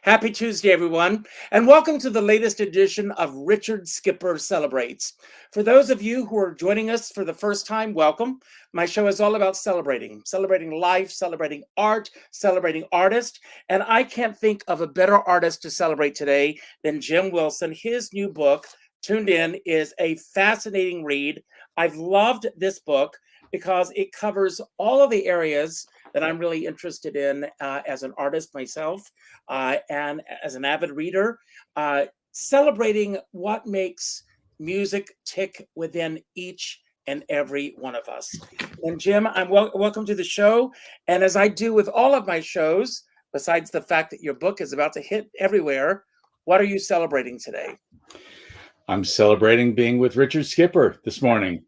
Happy Tuesday, everyone, and welcome to the latest edition of Richard Skipper Celebrates. For those of you who are joining us for the first time, welcome. My show is all about celebrating life, celebrating art, celebrating artists, and I can't think of a better artist to celebrate today than Jim Wilson. His new book, Tuned In, is a fascinating read. I've loved this book because it covers all of the areas that I'm really interested in as an artist myself and as an avid reader, celebrating what makes music tick within each and every one of us. And Jim, I'm welcome to the show. And as I do with all of my shows, besides the fact that your book is about to hit everywhere, what are you celebrating today? I'm celebrating being with Richard Skipper this morning.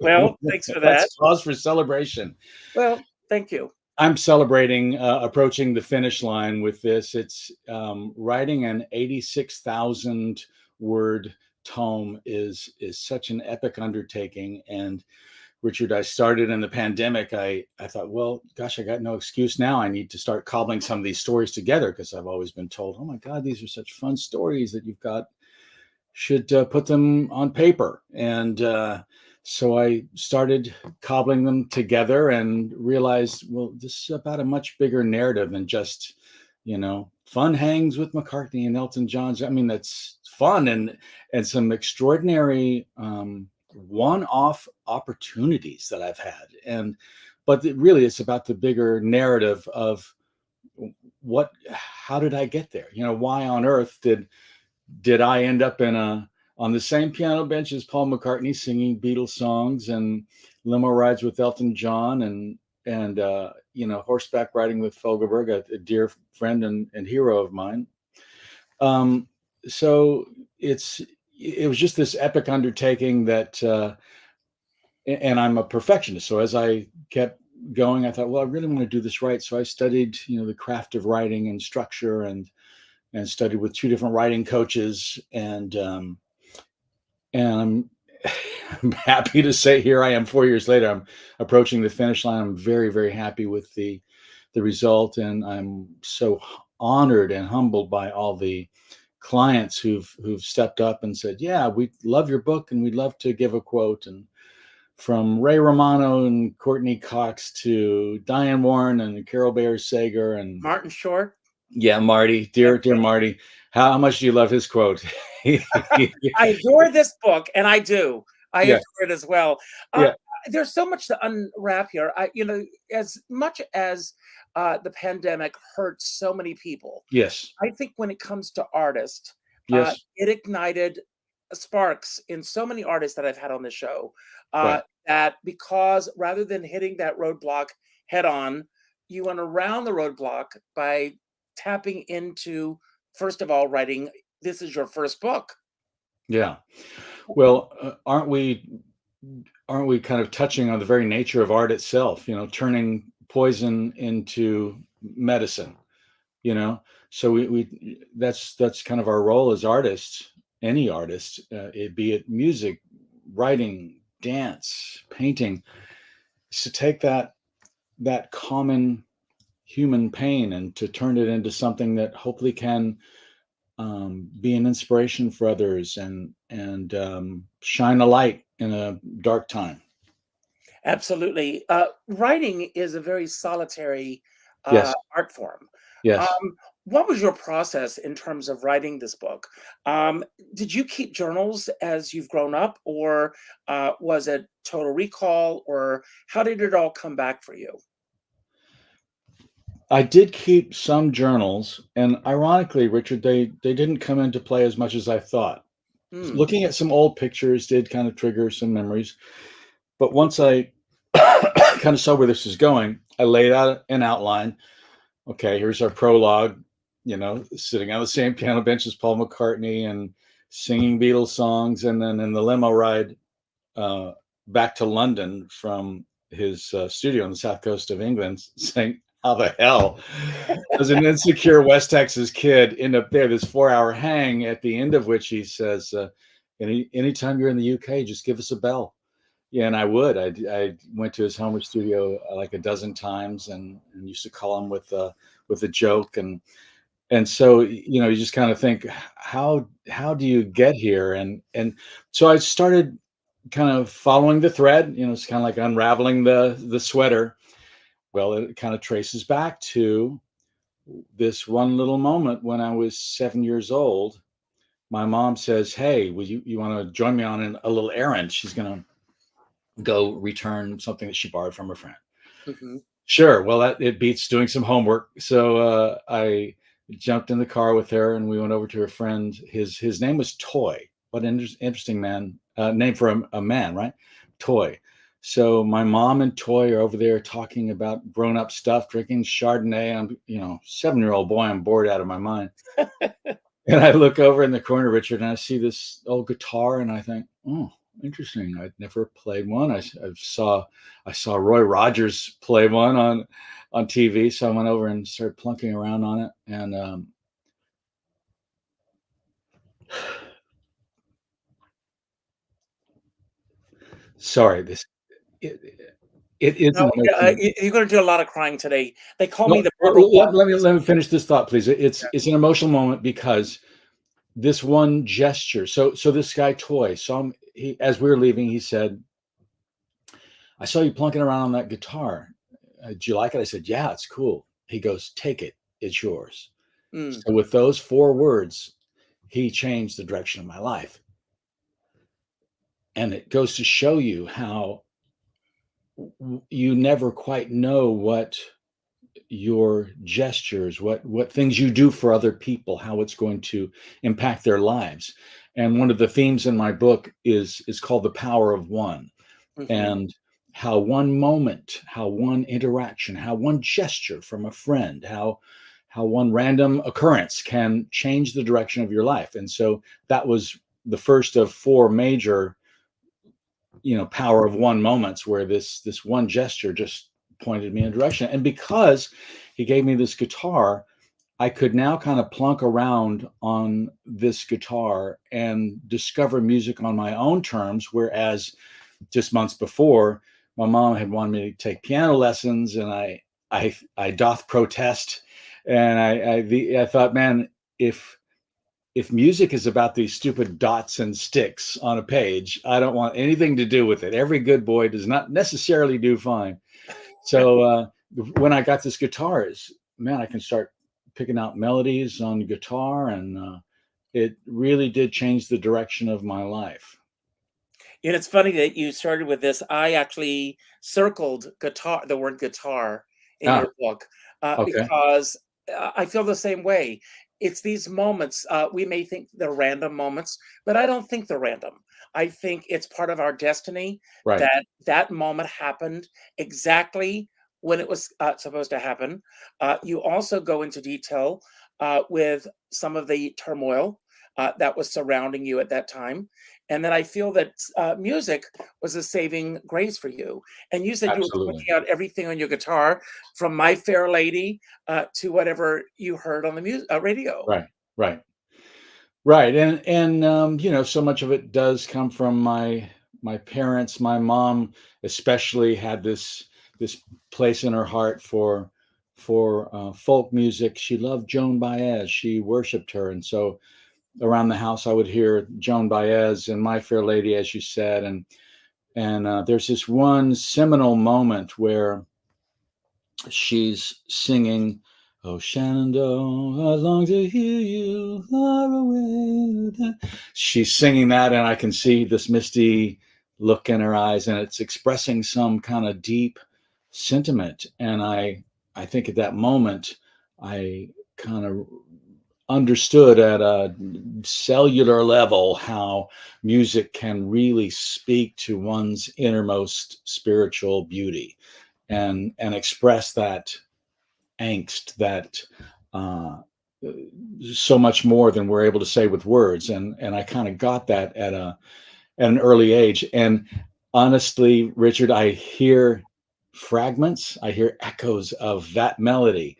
Well, thanks for that. That's cause for celebration. Well, thank you. I'm celebrating approaching the finish line with this. It's writing an 86,000 word tome is such an epic undertaking. And Richard, I started in the pandemic. I thought, well, gosh, I got no excuse now. I need to start cobbling some of these stories together because I've always been told, oh my God, these are such fun stories that you've got. Should put them on paper. And so I started cobbling them together and realized, well, this is about a much bigger narrative than just, fun hangs with McCartney and Elton John. I mean, that's fun and some extraordinary one-off opportunities that I've had. But really, it's about the bigger narrative of how did I get there? Why on earth did I end up on the same piano bench as Paul McCartney singing Beatles songs and limo rides with Elton John and horseback riding with Fogelberg, a dear friend and hero of mine. So it was just this epic undertaking that, and I'm a perfectionist. So as I kept going, I thought, well, I really want to do this right. So I studied, the craft of writing and structure and studied with two different writing coaches. And I'm happy to say here I am 4 years later. I'm approaching the finish line. I'm very, very happy with the result. And I'm so honored and humbled by all the clients who've stepped up and said, yeah, we love your book and we'd love to give a quote. And from Ray Romano and Courtney Cox to Diane Warren and Carol Bayer Sager and Martin Short. Yeah, Marty, dear Marty. How much do you love his quote? I adore this book, and I do. I adore it as well. There's so much to unwrap here. As much as the pandemic hurt so many people, yes, I think when it comes to artists, yes, it ignited sparks in so many artists that I've had on the show. Right. That because rather than hitting that roadblock head on, you went around the roadblock by tapping into, first of all, writing. This is your first book. Yeah. Well, aren't we kind of touching on the very nature of art itself, turning poison into medicine, so we that's kind of our role as artists, any artist, be it music, writing, dance, painting, is to take that common human pain and to turn it into something that hopefully can be an inspiration for others and shine a light in a dark time. Absolutely. Writing is a very solitary Yes. art form. Yes. What was your process in terms of writing this book? Did you keep journals as you've grown up, or was it total recall, or how did it all come back for you? I did keep some journals, and ironically, Richard, they didn't come into play as much as I thought. Looking at some old pictures did kind of trigger some memories, but once I kind of saw where this was going, I laid out an outline. Okay, here's our prologue, sitting on the same piano bench as Paul McCartney and singing Beatles songs, and then in the limo ride back to London from his studio on the south coast of England, saying, how the hell does an insecure West Texas kid end up there? This 4-hour hang, at the end of which he says, anytime you're in the UK, just give us a bell. Yeah, and I would. I went to his home studio like a dozen times and used to call him with a joke. And And so, you just kind of think, how do you get here? And so I started kind of following the thread. It's kind of like unraveling the sweater. Well, it kind of traces back to this one little moment when I was 7 years old. My mom says, "Hey, would you want to join me on a little errand? She's gonna go return something that she borrowed from her friend." Hmm. Sure. Well, it beats doing some homework. So I jumped in the car with her, and we went over to her friend. His name was Toy. What an interesting name for a man, right? Toy. So my mom and Toy are over there talking about grown up stuff, drinking Chardonnay. I'm 7-year-old boy. I'm bored out of my mind. And I look over in the corner, Richard, and I see this old guitar, and I think, oh, interesting. I'd never played one. I saw Roy Rogers play one on TV, so I went over and started plunking around on it. And sorry, it, it is No, an emotional. you're going to do a lot of crying today. They call me No, the brutal let me finish this thought, please. It's an emotional moment because this one gesture. So this guy Toy saw him. As we were leaving, he said, "I saw you plunking around on that guitar. Do you like it?" I said, "Yeah, it's cool." He goes, "Take it. It's yours." Mm, So with those 4 words, he changed the direction of my life. And it goes to show you how you never quite know what your gestures, what things you do for other people, how it's going to impact their lives. And one of the themes in my book is called the power of one. hmm. And how one moment, how one interaction, how one gesture from a friend, how one random occurrence can change the direction of your life. And so that was the first of 4 major, power of one moments where this one gesture just pointed me in a direction. And because he gave me this guitar, I could now kind of plunk around on this guitar and discover music on my own terms, whereas just months before, my mom had wanted me to take piano lessons, and I doth protest. And I thought, man, if music is about these stupid dots and sticks on a page, I don't want anything to do with it. Every good boy does not necessarily do fine. So when I got this guitar, man, I can start picking out melodies on guitar, and it really did change the direction of my life. And it's funny that you started with this. I actually circled guitar, the word guitar, in Ah, your book, okay, because I feel the same way. It's these moments, we may think they're random moments, but I don't think they're random. I think it's part of our destiny right, that that moment happened exactly when it was supposed to happen. You also go into detail with some of the turmoil that was surrounding you at that time. And then I feel that music was a saving grace for you. And you said you were absolutely, pointing out everything on your guitar, from My Fair Lady to whatever you heard on the radio. right, right. Right, and so much of it does come from my parents. My mom especially had this place in her heart for folk music. She loved Joan Baez. She worshipped her, and so around the house I would hear Joan Baez and My Fair Lady, as you said, and there's this one seminal moment where she's singing, "Oh Shenandoah, I long to hear you far away." She's singing that, and I can see this misty look in her eyes, and it's expressing some kind of deep sentiment. And I think at that moment, I kind of understood at a cellular level how music can really speak to one's innermost spiritual beauty and express that angst that uh, so much more than we're able to say with words. And I kind of got that at an early age. And honestly, Richard, I hear fragments, I hear echoes of that melody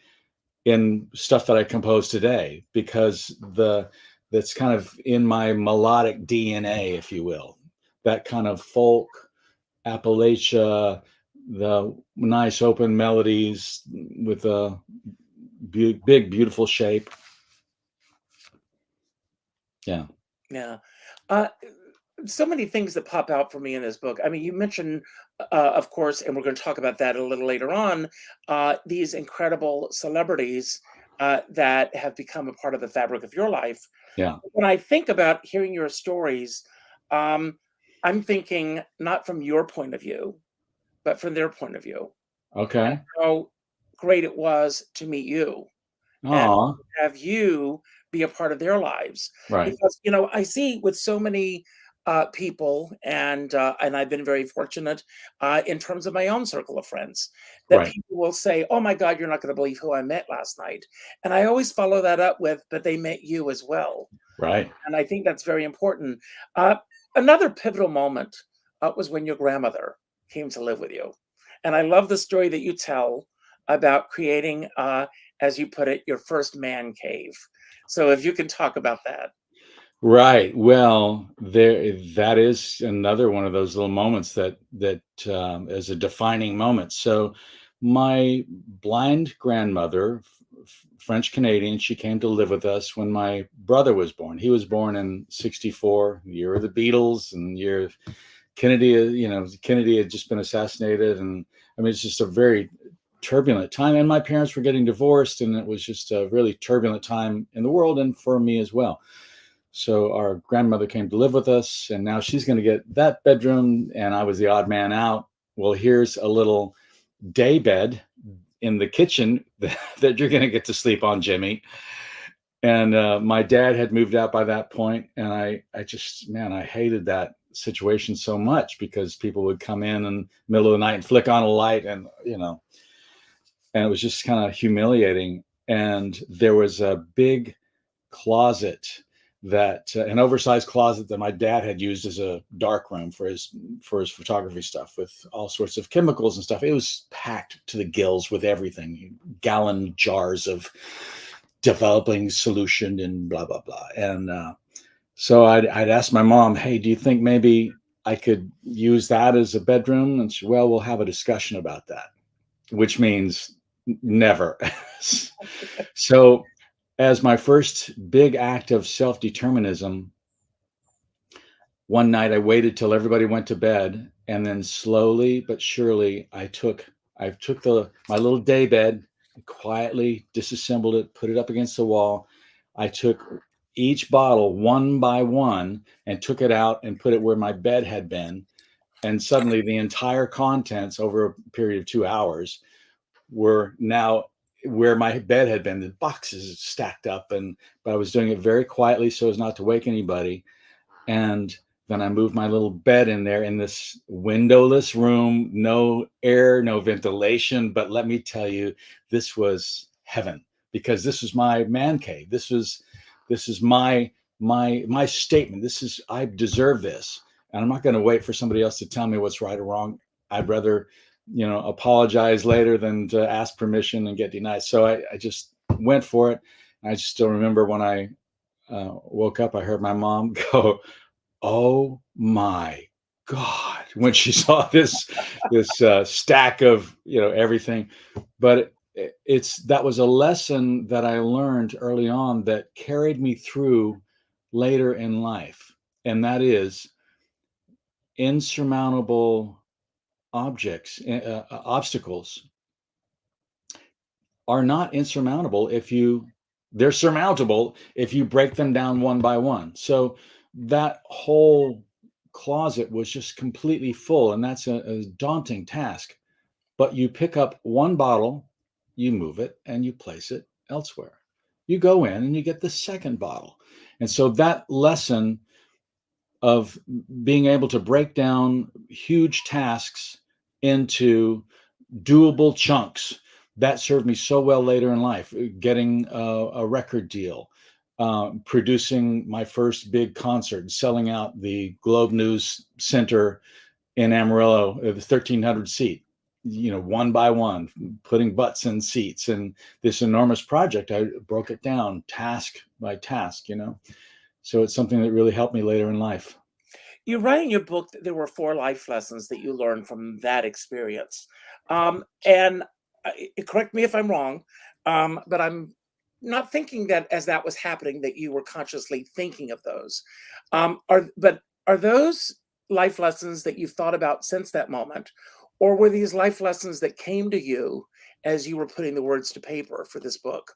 in stuff that I compose today, because that's kind of in my melodic DNA, if you will. That kind of folk, Appalachia, the nice open melodies with a big, beautiful shape. Yeah. Yeah. Uh, so many things that pop out for me in this book. I mean, you mentioned, of course, and we're going to talk about that a little later on, these incredible celebrities that have become a part of the fabric of your life. Yeah. When I think about hearing your stories, um, I'm thinking not from your point of view, but from their point of view, and Okay. how great it was to meet you and Oh, have you be a part of their lives. right. Because, I see with so many people, and I've been very fortunate in terms of my own circle of friends, that Right. people will say, "Oh my God, you're not going to believe who I met last night," and I always follow that up with, "But they met you as well," Right. and I think that's very important. Uh, Another pivotal moment was when your grandmother came to live with you, and I love the story that you tell about creating, as you put it, your first man cave. So if you can talk about that. Right. Well, that is another one of those little moments that is a defining moment. So, my blind grandmother, French Canadian, she came to live with us when my brother was born. He was born in '64, the year of the Beatles, and the year of Kennedy. Kennedy had just been assassinated, and I mean, it's just a very turbulent time. And my parents were getting divorced, and it was just a really turbulent time in the world and for me as well. So our grandmother came to live with us, and now she's going to get that bedroom, and I was the odd man out. Well, here's a little day bed in the kitchen that you're going to get to sleep on, Jimmy. And my dad had moved out by that point, and I just, man, I hated that situation so much because people would come in the middle of the night and flick on a light, and it was just kind of humiliating. And there was a big closet an oversized closet that my dad had used as a dark room for his photography stuff with all sorts of chemicals and stuff. It was packed to the gills with everything, gallon jars of developing solution and blah blah blah. And so I'd asked my mom, hey, do you think maybe I could use that as a bedroom? And she, well, we'll have a discussion about that, which means never. So as my first big act of self-determinism, one night I waited till everybody went to bed, and then slowly but surely I took the my little day bed, quietly disassembled it, put it up against the wall. I took each bottle one by one and took it out and put it where my bed had been. And suddenly the entire contents over a period of 2 hours were now where my bed had been. The boxes stacked up, but I was doing it very quietly so as not to wake anybody. And then I moved my little bed in there in this windowless room, no air, no ventilation. But let me tell you, this was heaven, because this was my man cave. This is my statement. I deserve this. And I'm not going to wait for somebody else to tell me what's right or wrong. I'd rather, apologize later than to ask permission and get denied. So I just went for it. I just still remember when I woke up, I heard my mom go, "Oh my God," when she saw this stack of everything. But that was a lesson that I learned early on that carried me through later in life, and that is insurmountable obstacles are not insurmountable if you they're surmountable if you break them down one by one. So that whole closet was just completely full, and that's a daunting task. But you pick up one bottle, you move it, and you place it elsewhere. You go in and you get the second bottle. And so that lesson of being able to break down huge tasks into doable chunks, that served me so well later in life. Getting a record deal, producing my first big concert, selling out the Globe News Center in Amarillo, the 1,300 seat, one by one, putting butts in seats. And this enormous project, I broke it down task by task. So it's something that really helped me later in life. You write in your book that there were 4 life lessons that you learned from that experience. And correct me if I'm wrong, but I'm not thinking that as that was happening, that you were consciously thinking of those. Are those life lessons that you've thought about since that moment, or were these life lessons that came to you as you were putting the words to paper for this book?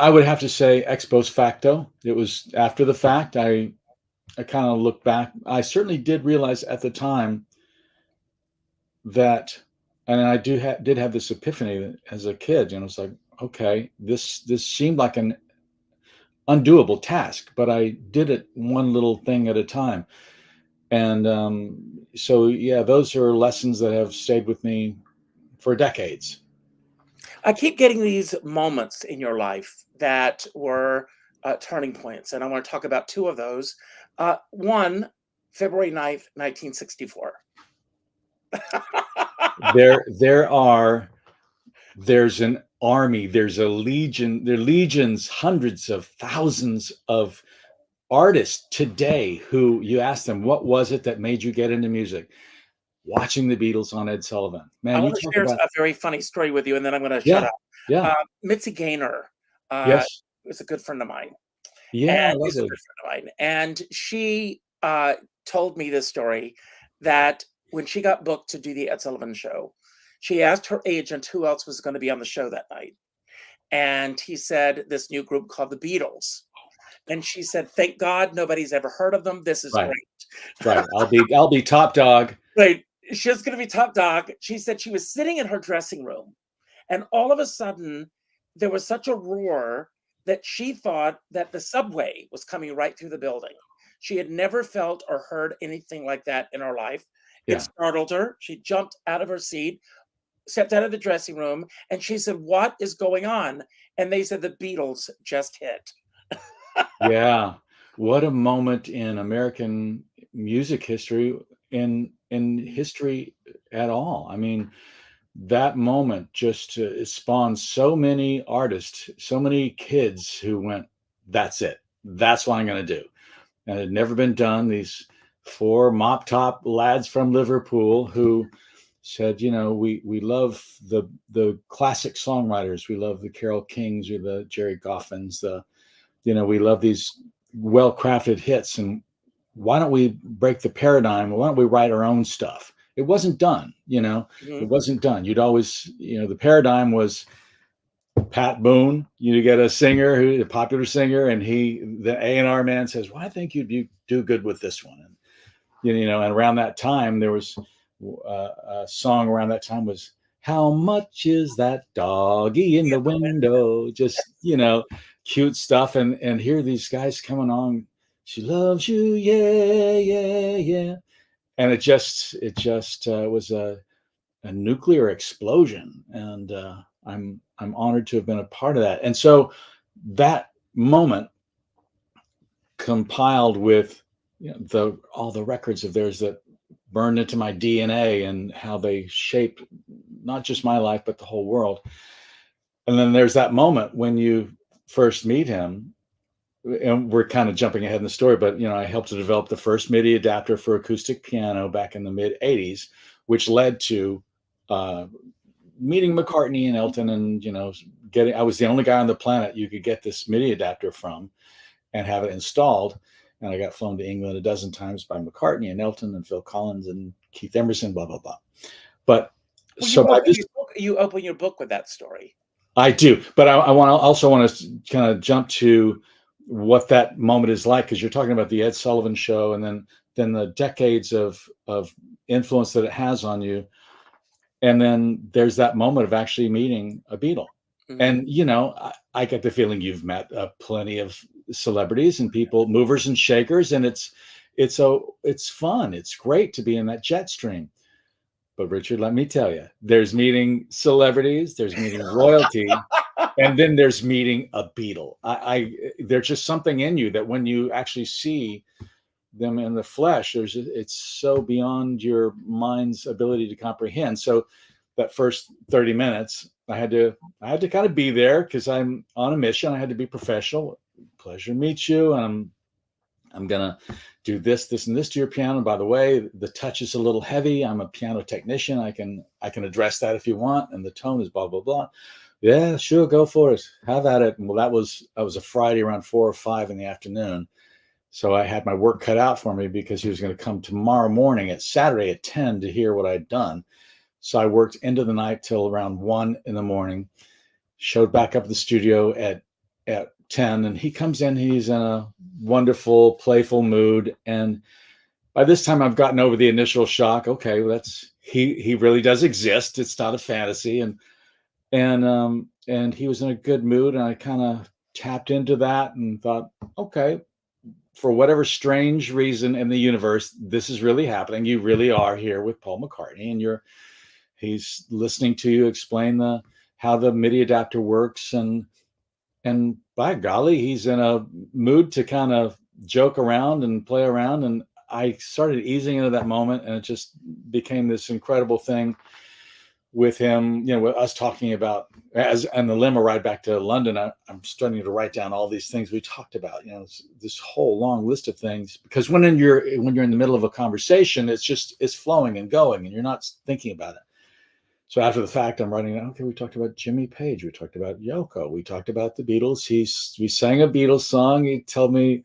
I would have to say ex post facto. It was after the fact. I kind of look back. I certainly did realize at the time that, and I did have this epiphany as a kid, and it's like, okay, this seemed like an undoable task, but I did it one little thing at a time. And so, yeah, those are lessons that have stayed with me for decades. I keep getting these moments in your life that were turning points, and I want to talk about two of those. One, February 9th, 1964. There, there are there's an army, there's a legion, there are legions, hundreds of thousands of artists today who you ask them, what was it that made you get into music? Watching the Beatles on Ed Sullivan. I Man, you want to talk share about, a very funny story with you, and then I'm going to shut yeah, up. yeah, Mitzi Gaynor yes, was a good friend of mine, yeah, and is a lovely. good friend of mine. And she told me this story that when she got booked to do the Ed Sullivan show, she asked her agent who else was going to be on the show that night. And he said, this new group called the Beatles. And she said, thank God nobody's ever heard of them. This is Right, great. right. I'll be top dog. Right. She was going to be top dog. She said she was sitting in her dressing room, and all of a sudden, there was such a roar that she thought that the subway was coming right through the building. She had never felt or heard anything like that in her life. It Yeah, startled her. She jumped out of her seat, stepped out of the dressing room, and she said, "What is going on?" And they said, "The Beatles just hit." yeah. What a moment in American music history, in history at all. I mean, that moment just it spawned so many artists, so many kids who went, that's it. That's what I'm going to do. And it had never been done. These four mop top lads from Liverpool who said, we love the classic songwriters. We love the Carole Kings or the Jerry Goffins. We love these well crafted hits. And why don't we break the paradigm? Why don't we write our own stuff? It wasn't done, it Mhm. wasn't done. You'd always, the paradigm was Pat Boone. You get a singer who a popular singer, and the A&R man says, well, I think you'd do good with this one. And, and around that time, there was a song around that time was, how much is that doggy in the window? Just, cute stuff. And here these guys coming on, she loves you, yeah, yeah, yeah. And it just was a nuclear explosion, and I'm honored to have been a part of that. And so that moment, compiled with all the records of theirs that burned into my DNA and how they shaped not just my life but the whole world. And then there's that moment when you first meet him, and we're kind of jumping ahead in the story, but I helped to develop the first MIDI adapter for acoustic piano back in the mid '80s, which led to uh, meeting McCartney and Elton, and I was the only guy on the planet you could get this MIDI adapter from and have it installed. And I got flown to England a dozen times by McCartney and Elton and Phil Collins and Keith Emerson, blah blah blah. But Well, so by this, you open your book with that story. I do, but I want to kind of jump to what that moment is like, because you're talking about the Ed Sullivan Show, and then the decades of influence that it has on you. And then there's that moment of actually meeting a Beatle. Mhm. And, I get the feeling you've met plenty of celebrities and people, movers and shakers. And it's fun. It's great to be in that jet stream. But Richard, let me tell you, there's meeting celebrities, there's meeting royalty, and then there's meeting a Beatle. There's just something in you that when you actually see them in the flesh, it's so beyond your mind's ability to comprehend. So that first 30 minutes, I had to kind of be there because I'm on a mission. I had to be professional. Pleasure to meet you. And I'm gonna do this, and this to your piano. By the way, the touch is a little heavy. I'm a piano technician. I can address that if you want. And the tone is blah blah blah. Yeah, sure, go for it. Have at it. And well, that was a Friday around 4 or 5 in the afternoon. So I had my work cut out for me because he was going to come tomorrow morning at Saturday at 10 to hear what I'd done. So I worked into the night till around 1 in the morning, showed back up at the studio at 10, and he comes in, he's in a wonderful, playful mood. And by this time I've gotten over the initial shock. Okay, well, that's he really does exist. It's not a fantasy. And he was in a good mood, and I kind of tapped into that and thought, okay, for whatever strange reason in the universe, this is really happening. You really are here with Paul McCartney, and he's listening to you explain the how the MIDI adapter works, and by golly, he's in a mood to kind of joke around and play around. And I started easing into that moment, and it just became this incredible thing with him, with us talking about as and the limo ride back to London. I'm starting to write down all these things we talked about, this whole long list of things, because when you're in the middle of a conversation, it's flowing and going and you're not thinking about it. So after the fact, I'm writing, okay, we talked about Jimmy Page, we talked about Yoko, we talked about the Beatles. We sang a Beatles song. He told me,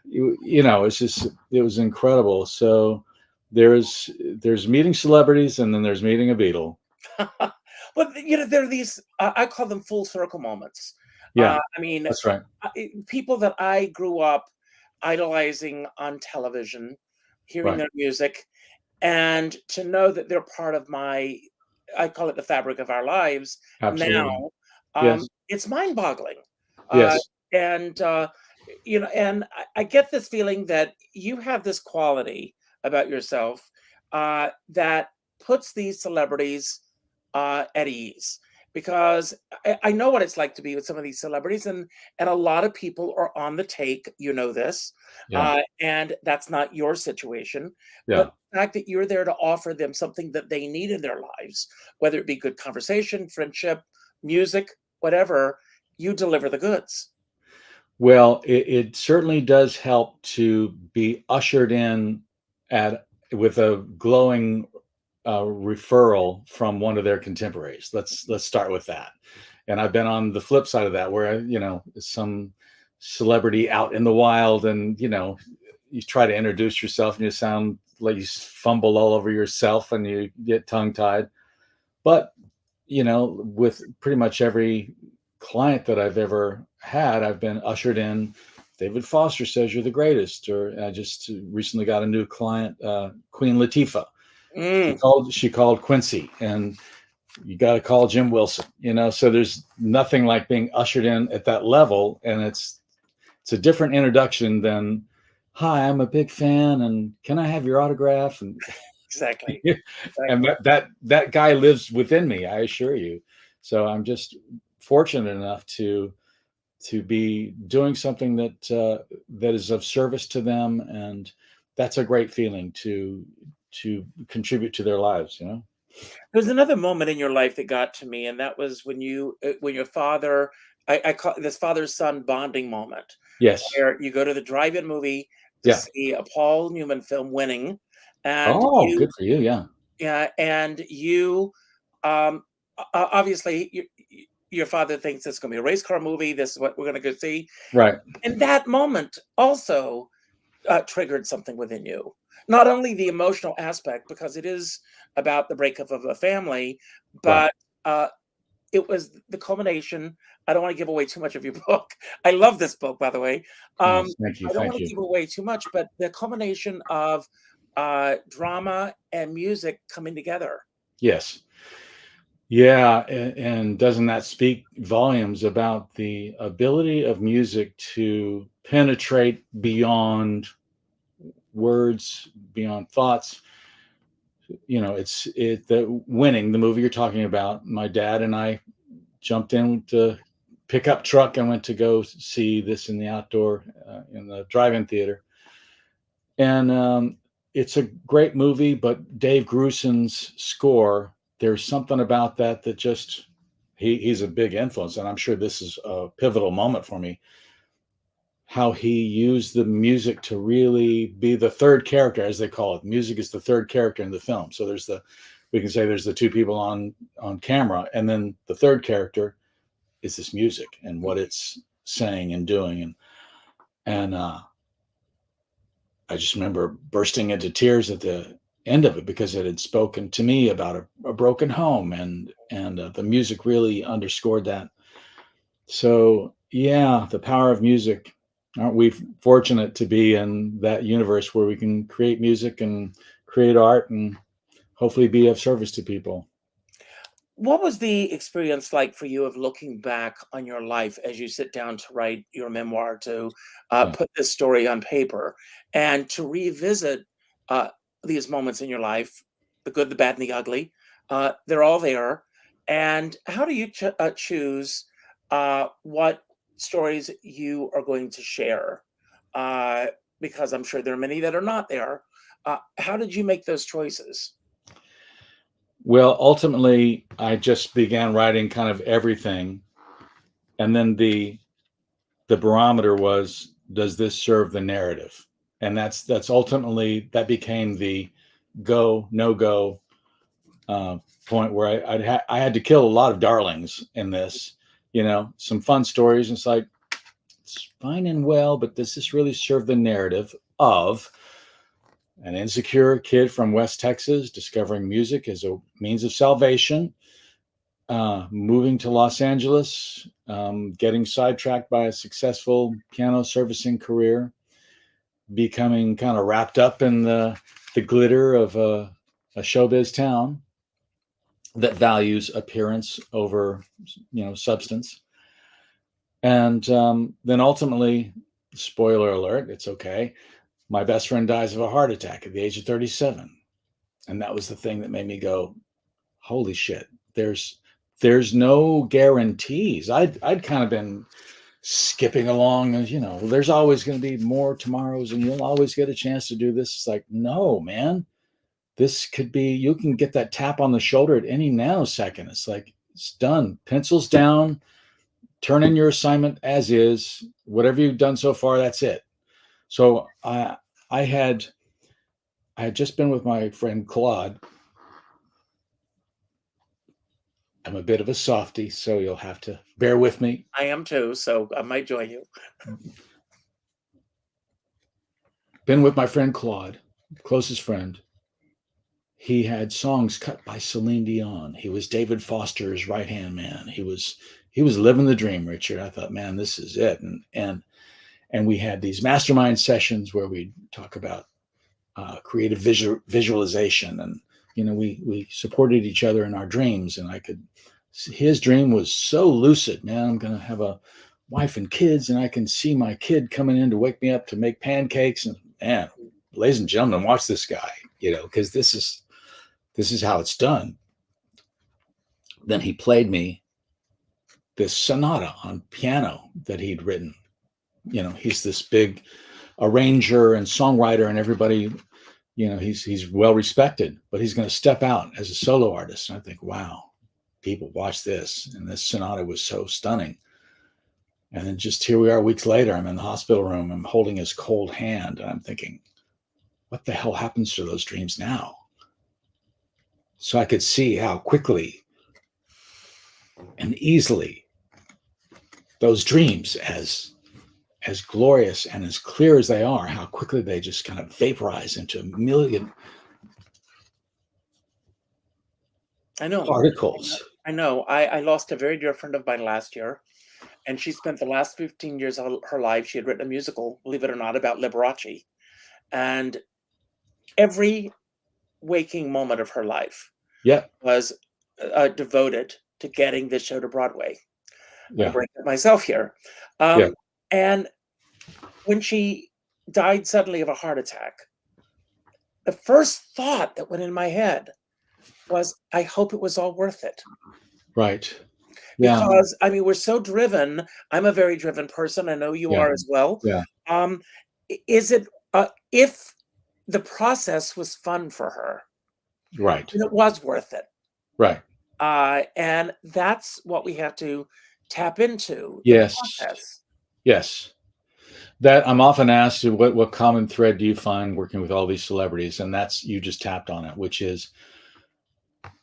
it was incredible. So there's meeting celebrities, and then there's meeting a Beatle. Well, there are these, I call them full circle moments. Yeah, I mean, that's right. people that I grew up idolizing on television, hearing Right. their music, and to know that they're part of I call it the fabric of our lives Absolutely. now, Yes. it's mind-boggling. Uh, Yes. and, and I get this feeling that you have this quality about yourself that puts these celebrities at ease, because I know what it's like to be with some of these celebrities, and a lot of people are on the take, this, Yeah. and that's not your situation. Yeah. But the fact that you're there to offer them something that they need in their lives, whether it be good conversation, friendship, music, whatever, you deliver the goods. Well, it certainly does help to be ushered in at with a glowing referral from one of their contemporaries. Let's start with that. And I've been on the flip side of that, where some celebrity out in the wild, and you try to introduce yourself, and you sound like you fumble all over yourself, and you get tongue tied. But with pretty much every client that I've ever had, I've been ushered in. David Foster says you're the greatest. Or I just recently got a new client, Queen Latifah. Mm, She called Quincy, and you got to call Jim Wilson. So there's nothing like being ushered in at that level, and it's a different introduction than, "Hi, I'm a big fan, and can I have your autograph?" And exactly. and Exactly. that guy lives within me, I assure you. So I'm just fortunate enough to be doing something that is of service to them, and that's a great feeling to contribute to their lives. There's another moment in your life that got to me, and that was when your father, I call this father-son bonding moment, Yes. where you go to the drive-in movie to Yeah. see a Paul Newman film, Winning, and Oh, good for you. Yeah. yeah, and you, obviously, your father thinks it's gonna be a race car movie, this is what we're gonna go see, Right. and that moment also triggered something within you. Not only the emotional aspect, because it is about the breakup of a family, Right. but uh, it was the culmination. I don't want to give away too much of your book. I love this book, by the way. Oh, Um, thank you. I don't Thank want to you. give away too much, but the culmination of drama and music coming together. Yes. Yeah. And doesn't that speak volumes about the ability of music to penetrate beyond words, beyond thoughts? The Winning, the movie you're talking about. My dad and I jumped in to pickup truck and went to go see this in the outdoor, in the drive-in theater. And it's a great movie, but Dave Grusin's score, there's something about that just he's a big influence, and I'm sure this is a pivotal moment for me. How he used the music to really be the third character, as they call it. Music is the third character in the film. So we can say there's the two people on camera, and then the third character, this music and what it's saying and doing. And I just remember bursting into tears at the end of it because it had spoken to me about a broken home, and the music really underscored that. So yeah, the power of music. Aren't we fortunate to be in that universe where we can create music and create art and hopefully be of service to people? What was the experience like for you of looking back on your life as you sit down to write your memoir, to Yeah. put this story on paper, and to revisit uh, these moments in your life, the good, the bad, and the ugly? They're all there. And how do you choose what stories you are going to share? Uh, because I'm sure there are many that are not there. How did you make those choices? Well, ultimately, I just began writing kind of everything, and then the barometer was, does this serve the narrative? And that's ultimately, that became the go no go uh, point where I had to kill a lot of darlings in this. Some fun stories. And it's like, it's fine and well, but does this really serve the narrative of an insecure kid from West Texas discovering music as a means of salvation, moving to Los Angeles, getting sidetracked by a successful piano servicing career, becoming kind of wrapped up in the glitter of a showbiz town that values appearance over, substance. And then ultimately, spoiler alert, it's okay, my best friend dies of a heart attack at the age of 37. And that was the thing that made me go, holy shit, there's no guarantees. I'd kind of been skipping along as, there's always going to be more tomorrows and you'll always get a chance to do this. It's like, no, man, this could be, you can get that tap on the shoulder at any nanosecond. It's like, it's done. Pencils down, turn in your assignment as is. Whatever you've done so far, that's it. So I had just been with my friend Claude. I'm a bit of a softie, so you'll have to bear with me. I am too, so I might join you. Been with my friend Claude, closest friend. He had songs cut by Celine Dion. He was David Foster's right-hand man. He was living the dream, Richard. I thought, man, this is it. And we had these mastermind sessions where we'd talk about creative visualization, and we supported each other in our dreams. And his dream was so lucid, man. I'm gonna have a wife and kids, and I can see my kid coming in to wake me up to make pancakes. And man, ladies and gentlemen, watch this guy, because this is how it's done. Then he played me this sonata on piano that he'd written. He's this big arranger and songwriter, and everybody, he's well respected, but he's going to step out as a solo artist. And I think, wow, people watch this. And this sonata was so stunning. And then just here we are weeks later, I'm in the hospital room, I'm holding his cold hand, and I'm thinking, what the hell happens to those dreams now? So I could see how quickly and easily those dreams, as glorious and as clear as they are, how quickly they just kind of vaporize into a million particles. I know. I lost a very dear friend of mine last year, and she spent the last 15 years of her life, she had written a musical, believe it or not, about Liberace. And every waking moment of her life was devoted to getting this show to Broadway. I bring it myself here. And when she died suddenly of a heart attack, the first thought that went in my head was, I hope it was all worth it. Right. Yeah. Because, I mean, we're so driven. I'm a very driven person. I know you are as well. Yeah. Is it, if the process was fun for her, right, it was worth it. Right. And that's what we have to tap into. Yes. Yes. That I'm often asked, what common thread do you find working with all these celebrities? And that's, you just tapped on it, which is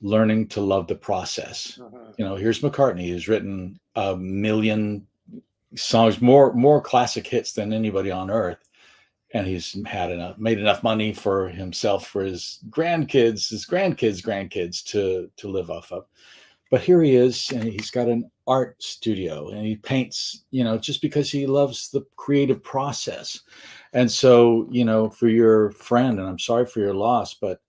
learning to love the process. Mhm. Here's McCartney, who's written a million songs, more classic hits than anybody on earth, and he's made enough money for himself, for his grandkids to live off of. But here he is, and he's got an art studio, and he paints, just because he loves the creative process. And so, for your friend, and I'm sorry for your loss, but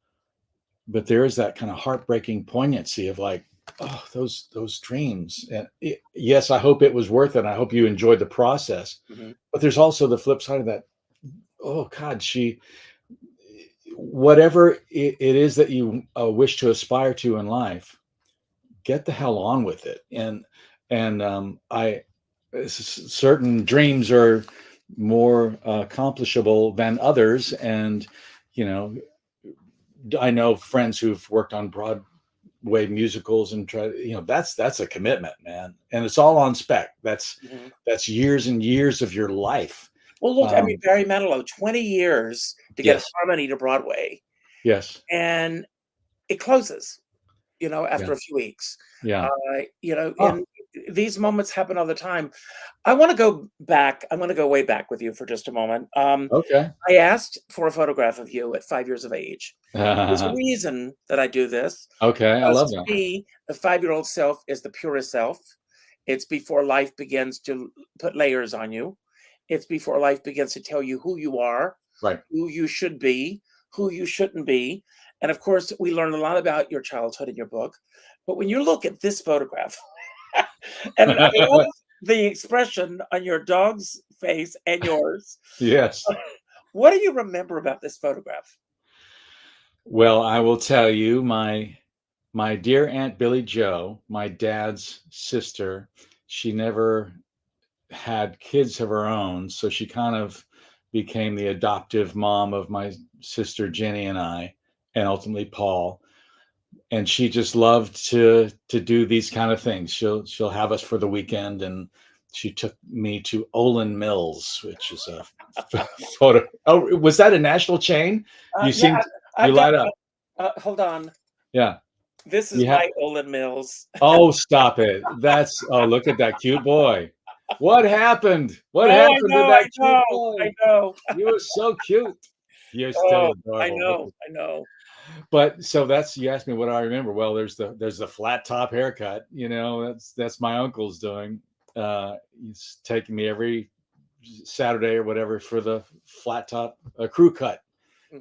there is that kind of heartbreaking poignancy of like, oh, those dreams. And yes, I hope it was worth it. I hope you enjoyed the process. Mhm. But there's also the flip side of that. Oh God, whatever it is that you wish to aspire to in life, get the hell on with it. And certain dreams are more accomplishable than others. And, I know friends who've worked on Broadway musicals and that's a commitment, man. And it's all on spec. Mhm. That's years and years of your life. Well, look, I mean, Barry Manilow, 20 years to get Yes. Harmony to Broadway, Yes. and it closes, Yeah. after a few weeks. Yeah. Oh, And these moments happen all the time. I wanna go back. I'm gonna go way back with you for just a moment. okay. I asked for a photograph of you at 5 years of age. There's a reason that I do this, Okay. I because love to that. me, the 5-year-old self is the purest self. It's before life begins to put layers on you. It's before life begins to tell you who you are, Right. who you should be, who you shouldn't be. And of course, we learn a lot about your childhood in your book. But when you look at this photograph, and I love the expression on your dog's face and yours. Yes. What do you remember about this photograph? Well, I will tell you, my dear Aunt Billy Joe, my dad's sister, she never had kids of her own, so she kind of became the adoptive mom of my sister Jenny and I, and ultimately Paul. And she just loved to do these kind of things. She'll have us for the weekend, and she took me to Olin Mills, which is a photo. Oh, was that a national chain? You Yeah, seem you I've got. light up. Hold on. Yeah. This is You have. my Olin Mills. Oh, stop it. Oh, look at that cute boy. What happened? What Oh, I happened to know, I that cute know, I boy? know. You were so cute. You're still Oh, I adorable. know, I know. But so you asked me what I remember. Well, there's the flat top haircut. That's my uncle's doing. He's taking me every Saturday or whatever for the flat top crew cut,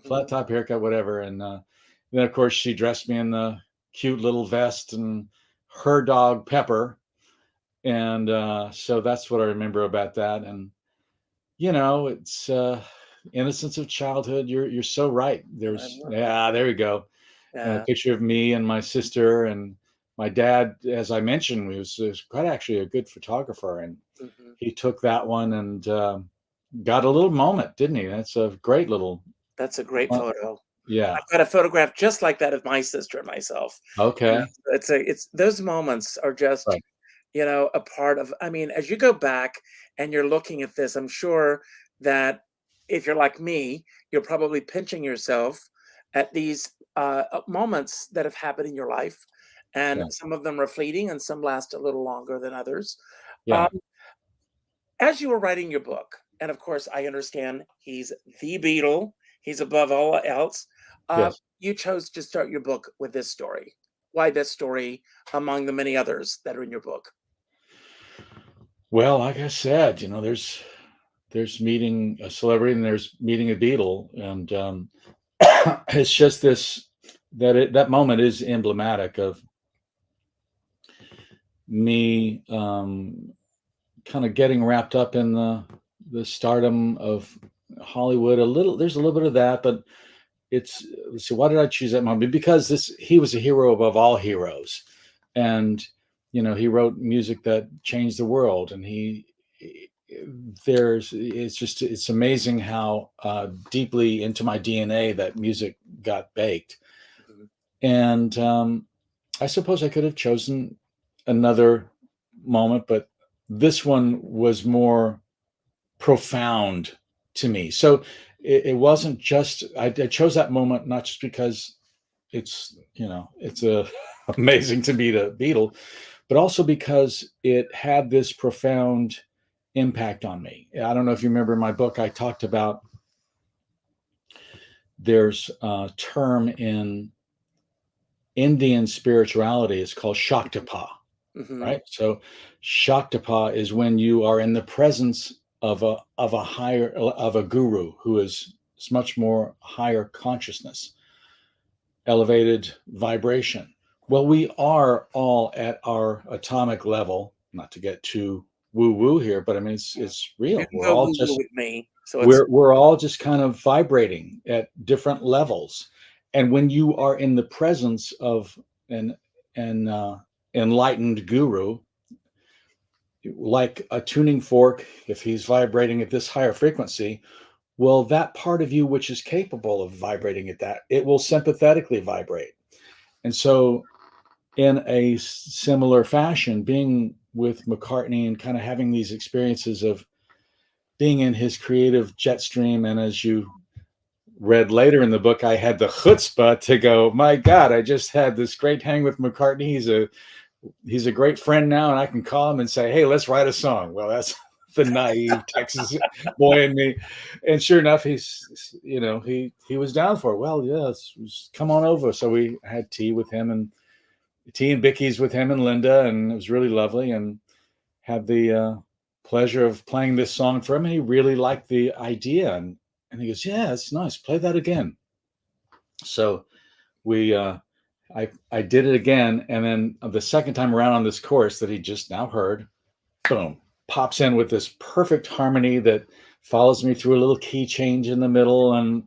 flat Mhm. top haircut, whatever. And then of course she dressed me in the cute little vest and her dog Pepper. And so that's what I remember about that. And it's innocence of childhood. You're so right. There we go. And a Yeah. picture of me and my sister and my dad. As I mentioned, was quite actually a good photographer, and Mhm. he took that one and got a little moment, didn't he? That's a great little. That's a great uh, photo. yeah. I've got a photograph just like that of my sister and myself. Okay. It's those moments are just, Right. a part of, I mean, as you go back and you're looking at this, I'm sure that if you're like me, you're probably pinching yourself at these moments that have happened in your life. And Yeah. some of them are fleeting and some last a little longer than others. Um, Yeah. as you were writing your book, and of course, I understand he's the Beatle, he's above all else. Yes. You chose to start your book with this story. Why this story among the many others that are in your book? Well, like I said, there's meeting a celebrity and there's meeting a Beatle, and it's just that moment is emblematic of me kind of getting wrapped up in the stardom of Hollywood. There's a little bit of that, but let's see, why did I choose that moment? Because he was a hero above all heroes, and he wrote music that changed the world, and it's amazing how deeply into my DNA that music got baked. Mhm. And I suppose I could have chosen another moment, but this one was more profound to me. So it wasn't just, I chose that moment not just because it's amazing to meet a Beatle, but also because it had this profound impact on me. I don't know if you remember in my book, I talked about there's a term in Indian spirituality. It's called Shaktapa, right? So Shaktapa is when you are in the presence of a guru who is much more higher consciousness, elevated vibration. Well, we are all at our atomic level, not to get too woo-woo here, but I mean it's real. You can go woo-woo with me. So We're all just kind of vibrating at different levels. And when you are in the presence of an enlightened guru, like a tuning fork, if he's vibrating at this higher frequency, well, that part of you which is capable of vibrating at that, it will sympathetically vibrate. And so in a similar fashion, being with McCartney and kind of having these experiences of being in his creative jet stream, and as you read later in the book, I had the chutzpah to go, my God, I just had this great hang with McCartney. He's a great friend now, and I can call him and say, hey, let's write a song. Well, that's the naive Texas boy in me. And sure enough, he was down for it. Well, yes, come on over. So we had tea and Bickies with him and Linda, and it was really lovely, and had the pleasure of playing this song for him. And he really liked the idea. And he goes, yeah, it's nice. Play that again. So I did it again. And then the second time around on this chorus that he just now heard, boom, pops in with this perfect harmony that follows me through a little key change in the middle. And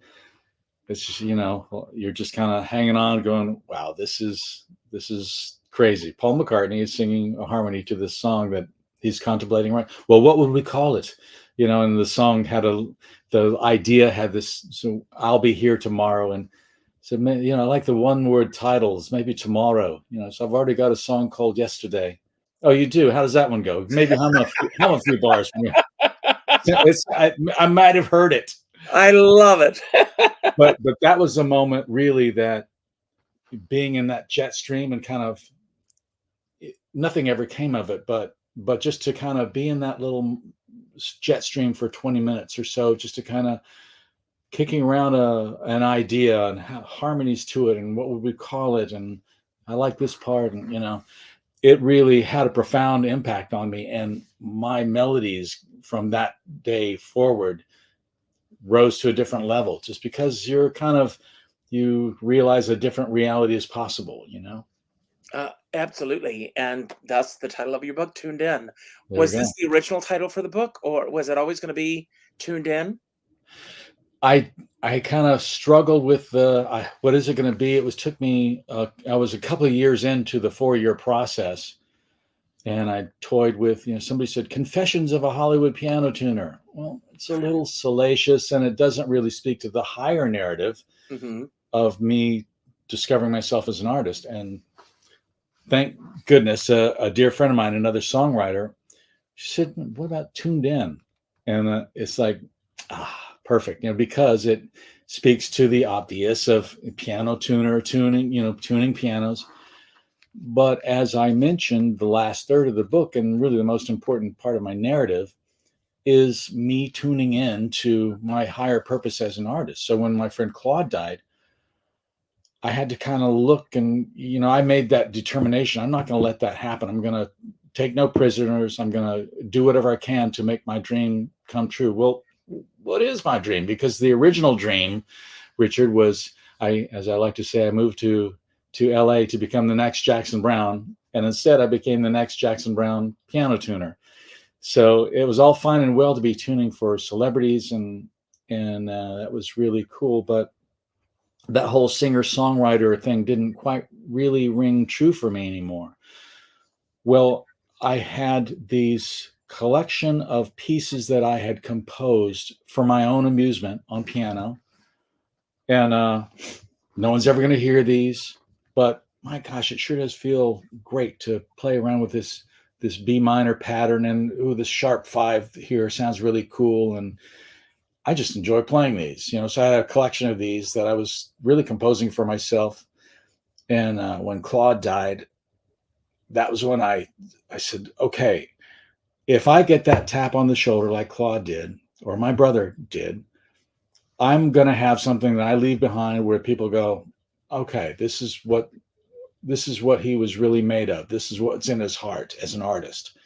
it's just, you're just kind of hanging on going, wow, this is crazy. Paul McCartney is singing a harmony to this song that he's contemplating, right? Well, what would we call it? And the song the idea had this, so I'll be here tomorrow. And so, I like the one word titles, maybe tomorrow, so I've already got a song called Yesterday. Oh, you do? How does that one go? Maybe hum a few bars from you. I might have heard it. I love it. but that was a moment really that being in that jet stream and kind of nothing ever came of it, but just to kind of be in that little jet stream for 20 minutes or so, just to kind of kicking around an idea and harmonies to it and what would we call it, and I like this part, and it really had a profound impact on me, and my melodies from that day forward rose to a different level just because you realize a different reality is possible. Absolutely. And that's the title of your book, Tuned In. Was this the original title for the book, or was it always going to be Tuned In? I kind of struggled with what is it going to be? Took me, I was a couple of years into the 4-year process, and I toyed with, somebody said Confessions of a Hollywood Piano Tuner. Well, it's a little salacious, and it doesn't really speak to the higher narrative of me discovering myself as an artist. And thank goodness, a dear friend of mine, another songwriter, she said, what about Tuned In? And it's like, perfect, because it speaks to the obvious of piano tuner, tuning pianos. But as I mentioned, the last third of the book, and really the most important part of my narrative, is me tuning in to my higher purpose as an artist. So when my friend Claude died, I had to kind of look, and I made that determination. I'm not going to let that happen. I'm going to take no prisoners. I'm going to do whatever I can to make my dream come true. Well, what is my dream? Because the original dream, Richard, was as I like to say, I moved to LA to become the next Jackson Browne, and instead I became the next Jackson Browne piano tuner. So it was all fine and well to be tuning for celebrities, and that was really cool. But that whole singer-songwriter thing didn't quite really ring true for me anymore. Well, I had these collection of pieces that I had composed for my own amusement on piano, and no one's ever going to hear these, but my gosh, it sure does feel great to play around with this B minor pattern, and this sharp 5 here sounds really cool, and I just enjoy playing these. So I had a collection of these that I was really composing for myself. And when Claude died, that was when I said, okay, if I get that tap on the shoulder like Claude did, or my brother did, I'm going to have something that I leave behind where people go, okay, this is what he was really made of. This is what's in his heart as an artist.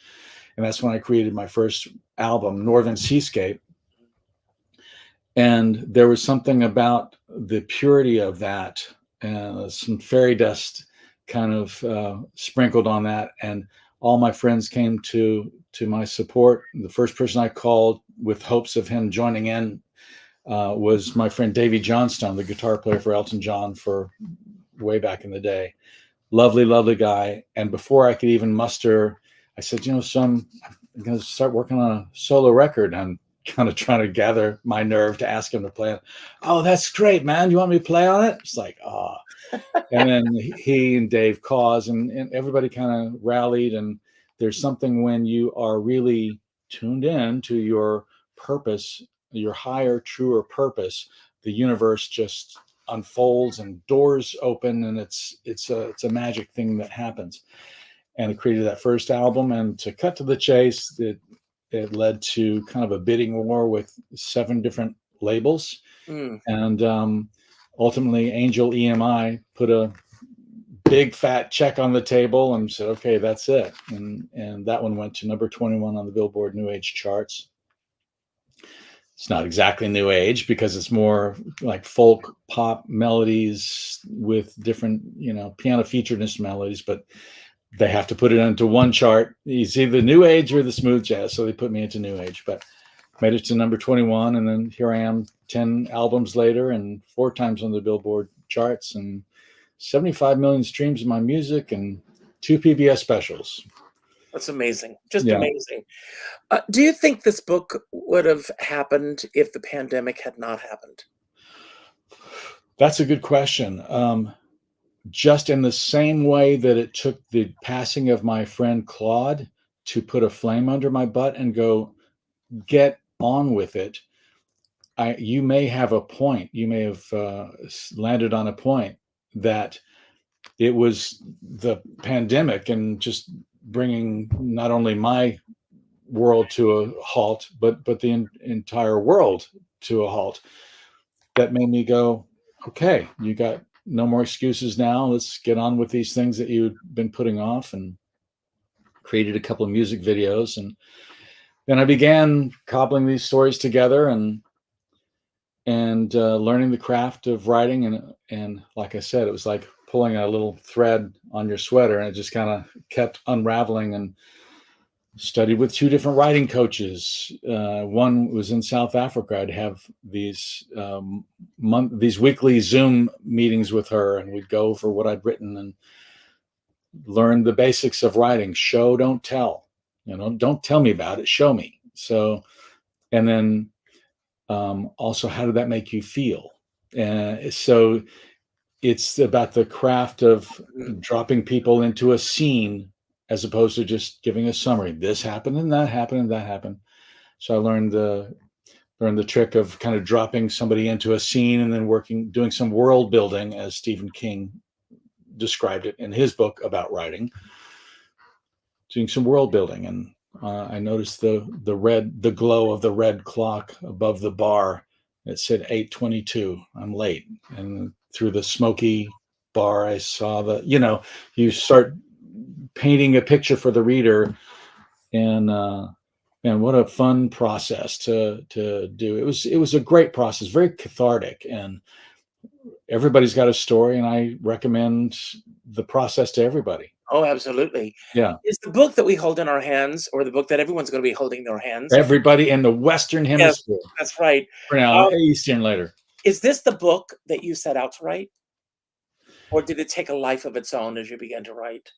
And that's when I created my first album, Northern Seascape. And there was something about the purity of that, and some fairy dust kind of sprinkled on that. And all my friends came to my support. The first person I called with hopes of him joining in was my friend Davy Johnstone, the guitar player for Elton John for way back in the day. Lovely, lovely guy. And before I could even muster, I said, I'm going to start working on a solo record. I'm kind of trying to gather my nerve to ask him to play it. Oh, that's great, man. You want me to play on it? It's like, oh. And then he and Dave Cause and everybody kind of rallied. And there's something when you are really tuned in to your purpose, your higher, truer purpose, the universe just unfolds and doors open, and it's a magic thing that happens. And it created that first album. And to cut to the chase, it led to kind of a bidding war with 7 different labels. And ultimately Angel EMI put a big fat check on the table and said, okay, that's it. And that one went to number 21 on the Billboard New Age charts. It's not exactly new age because it's more like folk pop melodies with different, piano featured melodies, but they have to put it into one chart. It's either new age or the smooth jazz. So they put me into new age, but made it to number 21. And then here I am 10 albums later and 4 times on the Billboard charts and 75 million streams of my music and 2 PBS specials. That's amazing. Just amazing. Do you think this book would have happened if the pandemic had not happened? That's a good question. Just in the same way that it took the passing of my friend Claude to put a flame under my butt and go, get on with it. You may have a point. You may have landed on a point that it was the pandemic and just bringing not only my world to a halt, but the entire world to a halt that made me go, okay, you got no more excuses now. Let's get on with these things that you've been putting off, and created a couple of music videos. And then I began cobbling these stories together and learning the craft of writing. And like I said, it was like pulling a little thread on your sweater, and it just kind of kept unraveling. And studied with 2 different writing coaches. One was in South Africa. I'd have these weekly Zoom meetings with her, and we'd go over what I'd written and learn the basics of writing. Show, don't tell. Don't tell me about it. Show me. So, and then also, how did that make you feel? So it's about the craft of dropping people into a scene as opposed to just giving a summary. This happened and that happened and that happened. So I learned the trick of kind of dropping somebody into a scene and then doing some world building, as Stephen King described it in his book about writing, doing some world building. And I noticed the glow of the red clock above the bar. It said 8:22. I'm late. And through the smoky bar, I saw you start painting a picture for the reader. And what a fun process to do. It was a great process, very cathartic, and everybody's got a story, and I recommend the process to everybody. Oh, absolutely. Yeah. Is the book that we hold in our hands, or the book that everyone's going to be holding in their hands? Everybody in the Western Hemisphere. Yes, that's right. For now, Eastern later. Is this the book that you set out to write? Or did it take a life of its own as you began to write?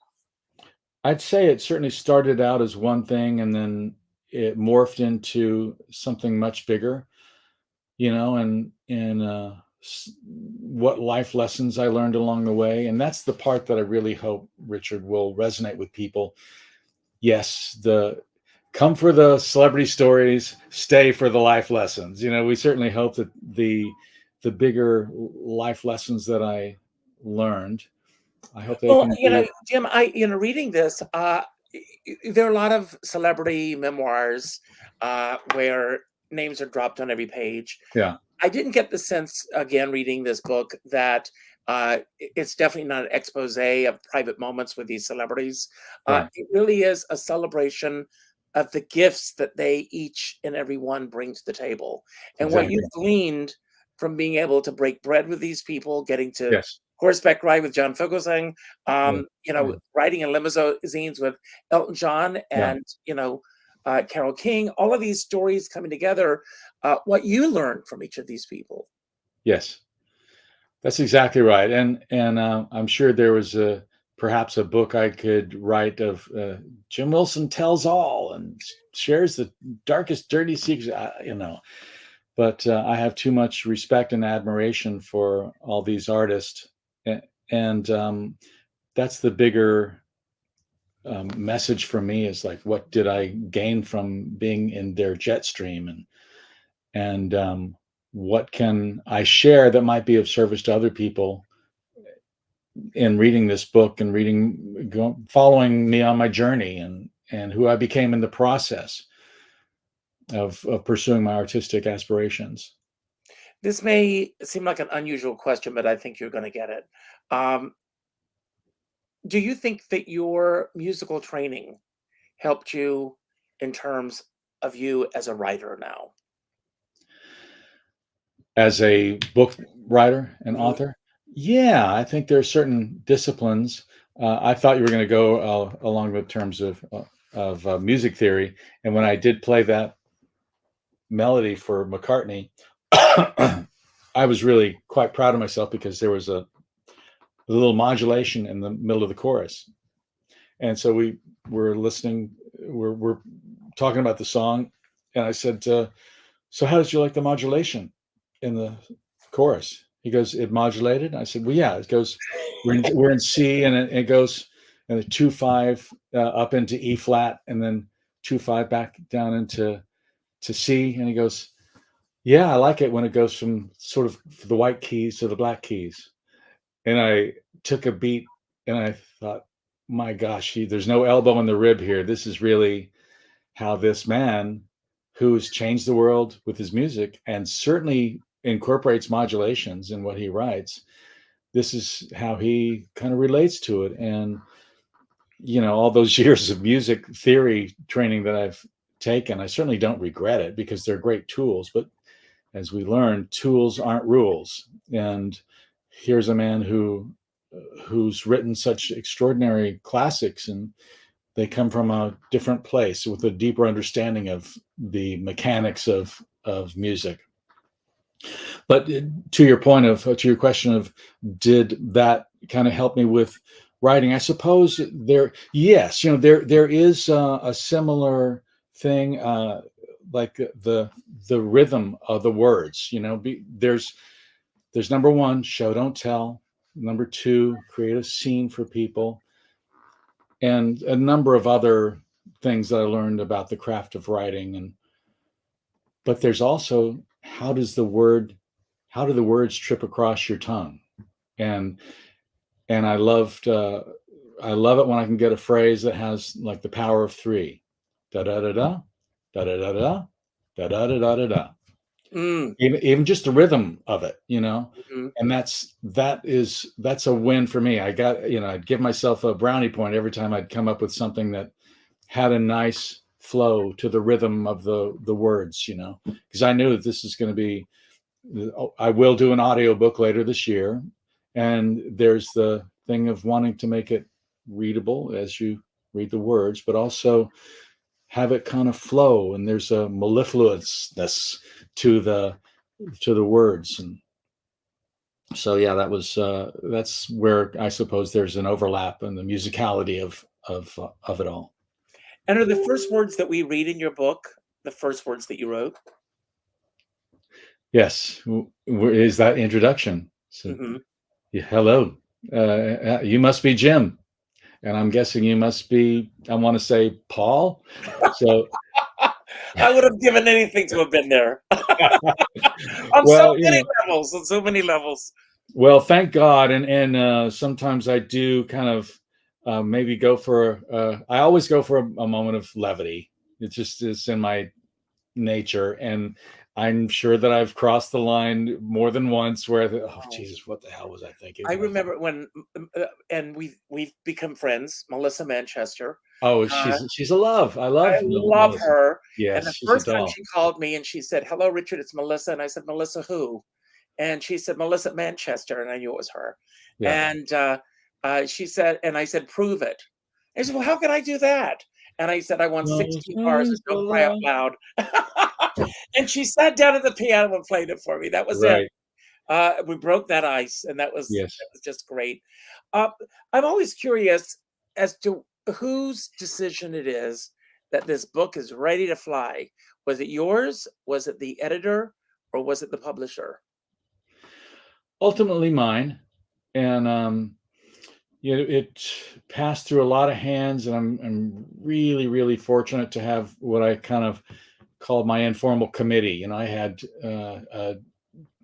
I'd say it certainly started out as one thing, and then it morphed into something much bigger, and what life lessons I learned along the way. And that's the part that I really hope, Richard, will resonate with people. Yes, come for the celebrity stories, stay for the life lessons. We certainly hope that the bigger life lessons that I learned I hope they Well, can be. Jim, reading this, there are a lot of celebrity memoirs where names are dropped on every page. Yeah, I didn't get the sense, again, reading this book, that it's definitely not an expose of private moments with these celebrities. right. It really is a celebration of the gifts that they each and every one bring to the table. And what Exactly. you've gleaned from being able to break bread with these people, getting to Yes. horseback ride with John Fogelberg, Yeah. Yeah. riding in limousines with Elton John Yeah. and, Carole King, all of these stories coming together, what you learned from each of these people. Yes. That's exactly right, and I'm sure there was perhaps a book I could write of Jim Wilson tells all and shares the darkest, dirty secrets. But I have too much respect and admiration for all these artists, and that's the bigger message for me is like, what did I gain from being in their jet stream, and what can I share that might be of service to other people in reading this book and following me on my journey and who I became in the process of pursuing my artistic aspirations. This may seem like an unusual question, but I think you're going to get it. Um, do you think that your musical training helped you in terms of you as a writer now? As a book writer and Mhm. author, yeah, I think there are certain disciplines. I thought you were going to go along the terms of music theory, and when I did play that melody for McCartney, I was really quite proud of myself because there was a little modulation in the middle of the chorus. And so we were listening, we're talking about the song. And I said, so how did you like the modulation in the chorus? He goes, it modulated. I said, well, yeah, it goes, we're in C and it goes and the 2-5 up into E flat and then 2-5 back down into C. And he goes, yeah, I like it when it goes from sort of the white keys to the black keys. And I took a beat and I thought, my gosh, there's no elbow in the rib here. This is really how this man who's changed the world with his music and certainly incorporates modulations in what he writes. This is how he kind of relates to it. And, all those years of music theory training that I've taken, I certainly don't regret it because they're great tools. But as we learn, tools aren't rules. And here's a man who's written such extraordinary classics, and they come from a different place with a deeper understanding of the mechanics of music. But to your question of did that kind of help me with writing? I suppose yes, there is a similar thing, like the rhythm of the words. There's number one, show don't tell. Number two, create a scene for people, and a number of other things that I learned about the craft of writing. But there's also how do the words trip across your tongue, and I love it when I can get a phrase that has like the power of three, da da da da, da da da da, da da da da da da. Mm, Even just the rhythm of it, mhm. and that's a win for me. I'd give myself a brownie point every time I'd come up with something that had a nice flow to the rhythm of the words, because I knew that this is going to be, I will do an audiobook later this year, and there's the thing of wanting to make it readable as you read the words, but also have it kind of flow, and there's a mellifluousness to the words. And so yeah, that's where I suppose there's an overlap in the musicality of it all. And are the first words that we read in your book the first words that you wrote? Yes, is that introduction? So, Hmm. yeah, hello, you must be Jim, and I'm guessing you must be, I want to say, Paul. So I would have given anything to have been there on so well, many levels, on so many levels. Well, thank God, and sometimes I do kind of maybe go for. I always go for a moment of levity. It just is in my nature, and I'm sure that I've crossed the line more than once where oh Oh, Jesus, what the hell was I thinking? I Like, remember when, and we've become friends, Melissa Manchester. oh, Uh, she's a love. I I love love Melissa. her. And Yes, the she's a first time doll. she called me and she said, "Hello, Richard, it's Melissa." And I said, "Melissa who?" And she said, "Melissa Manchester." And I knew it was her. Yeah. And she said, and I said, "Prove it." I said, "Well, how can I do that?" And I said, "I want Those 16 bars and days don't were cry out long. loud." And she sat down at the piano and played it for me. That was it. Right. We broke that ice, and Yes. that was just great. Uh, I'm always curious as to whose decision it is that this book is ready to fly. Was it yours? Was it the editor? Or was it the publisher? Ultimately mine, and it passed through a lot of hands, and I'm really really fortunate to have what I kind of called my informal committee. I had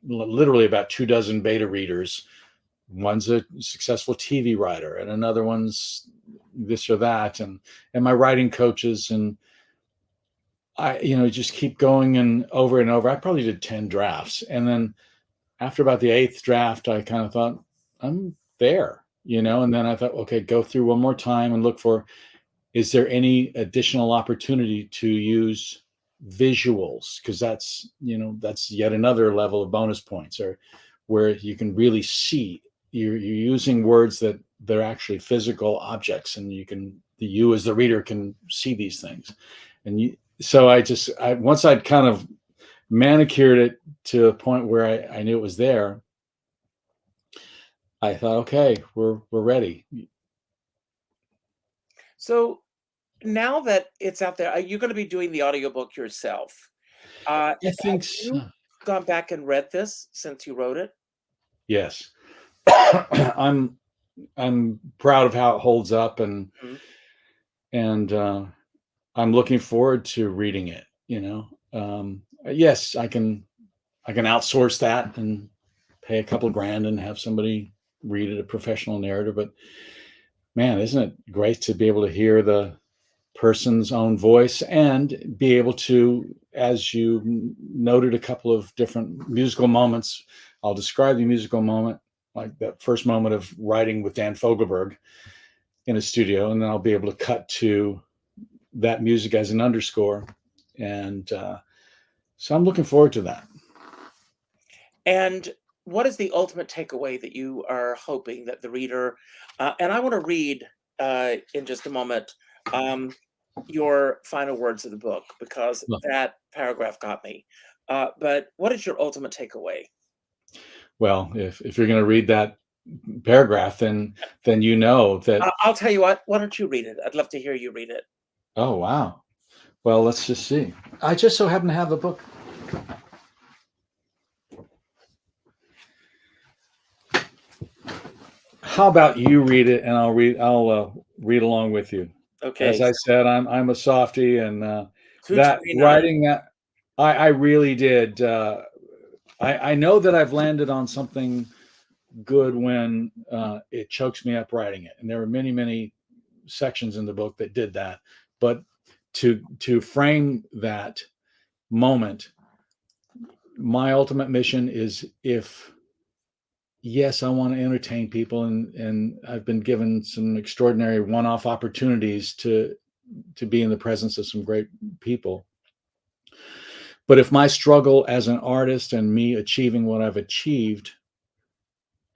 literally about 2 dozen beta readers. One's a successful TV writer, and another one's this or that, and my writing coaches, and I just keep going and over. I probably did 10 drafts, and then after about the eighth draft, I kind of thought I'm there, and then I thought, okay, go through one more time and look for, is there any additional opportunity to use visuals? Because that's yet another level of bonus points, or where you can really see, you're using words that they're actually physical objects, and you as the reader can see these things. And so I once I'd kind of manicured it to a point where I knew it was there, I thought, okay, we're ready. So now that it's out there, are you going to be doing the audiobook yourself? I Have think you so. gone back and read this since you wrote it? Yes. I'm I'm proud of how it holds up, Mhm. and I'm looking forward to reading it. Yes, I can outsource that and pay a couple grand and have somebody read it, a professional narrator. But man, isn't it great to be able to hear the person's own voice and be able to, as you noted, a couple of different musical moments. I'll describe the musical moment, like that first moment of writing with Dan Fogelberg in a studio, and then I'll be able to cut to that music as an underscore. And so I'm looking forward to that. And what is the ultimate takeaway that you are hoping that the reader, and I want to read in just a moment, um, your final words of the book because that paragraph got me. But what is your ultimate takeaway? Well, if you're going to read that paragraph, then you know that. I'll tell you what. Why don't you read it? I'd love to hear you read it. Oh wow. Well, let's just see. I just so happen to have a book. How about you read it, and I'll read along with you. Okay. As I said, I'm a softie, and that 229. writing that I really did. I know that I've landed on something good when it chokes me up writing it, and there were many sections in the book that did that. But to frame that moment, my ultimate mission is, if yes, I want to entertain people, and I've been given some extraordinary one-off opportunities to be in the presence of some great people. But if my struggle as an artist and me achieving what I've achieved,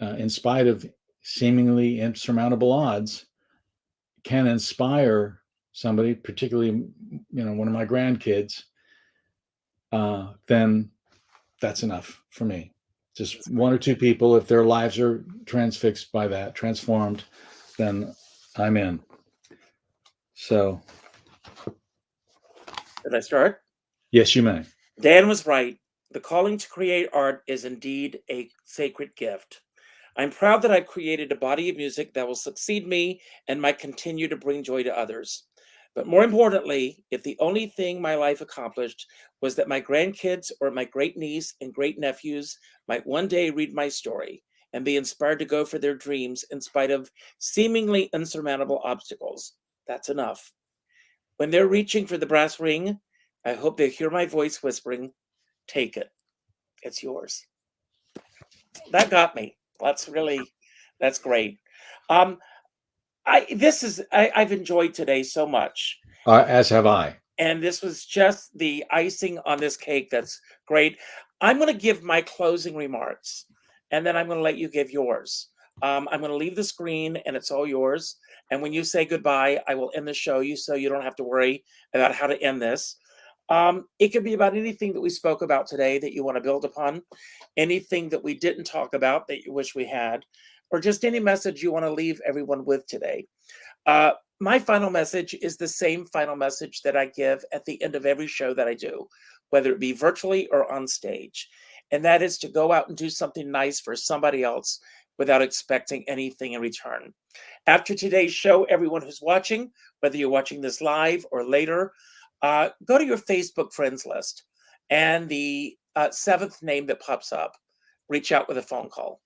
in spite of seemingly insurmountable odds, can inspire somebody, particularly one of my grandkids, then that's enough for me. Just That's one great. or two people, if their lives are transfixed by that, transformed, then I'm in. So, Did I start? yes, you may. Dan was right. The calling to create art is indeed a sacred gift. I'm proud that I've created a body of music that will succeed me and might continue to bring joy to others. But more importantly, if the only thing my life accomplished was that my grandkids or my great niece and great nephews might one day read my story, and be inspired to go for their dreams in spite of seemingly insurmountable obstacles. That's enough. When they're reaching for the brass ring, I hope they hear my voice whispering, take it. It's yours. That got me. That's great. Um, I've enjoyed today so much. As have I. And this was just the icing on this cake. That's great. I'm going to give my closing remarks, and then I'm going to let you give yours. I'm going to leave the screen, and it's all yours. And when you say goodbye, I will end the show you so you don't have to worry about how to end this. It could be about anything that we spoke about today that you want to build upon, anything that we didn't talk about that you wish we had, or just any message you want to leave everyone with today. My final message is the same final message that I give at the end of every show that I do, whether it be virtually or on stage. And that is to go out and do something nice for somebody else without expecting anything in return. After today's show, everyone who's watching, whether you're watching this live or later, go to your Facebook friends list, and the seventh name that pops up, reach out with a phone call.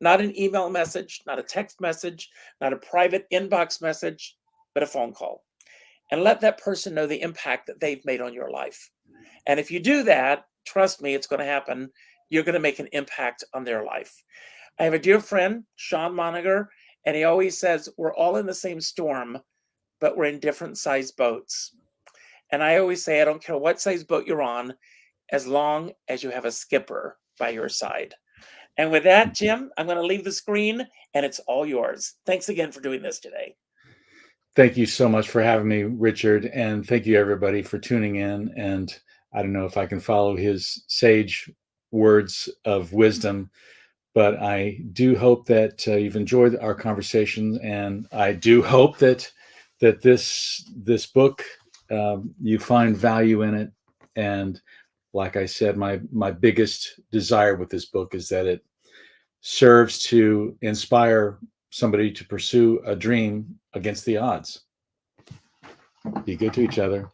Not an email message, not a text message, not a private inbox message, but a phone call. And let that person know the impact that they've made on your life. And if you do that, trust me, it's going to happen. You're going to make an impact on their life. I have a dear friend, Sean Moniger, and he always says, we're all in the same storm, but we're in different sized boats. And I always say, I don't care what size boat you're on, as long as you have a skipper by your side. And with that, Jim, I'm going to leave the screen, and it's all yours. Thanks again for doing this today. Thank you so much for having me, Richard. And thank you, everybody, for tuning in. And I don't know if I can follow his sage words of wisdom, but I do hope that you've enjoyed our conversation. And I do hope that this book, you find value in it. And like I said, my biggest desire with this book is that it serves to inspire somebody to pursue a dream against the odds. Be good to each other.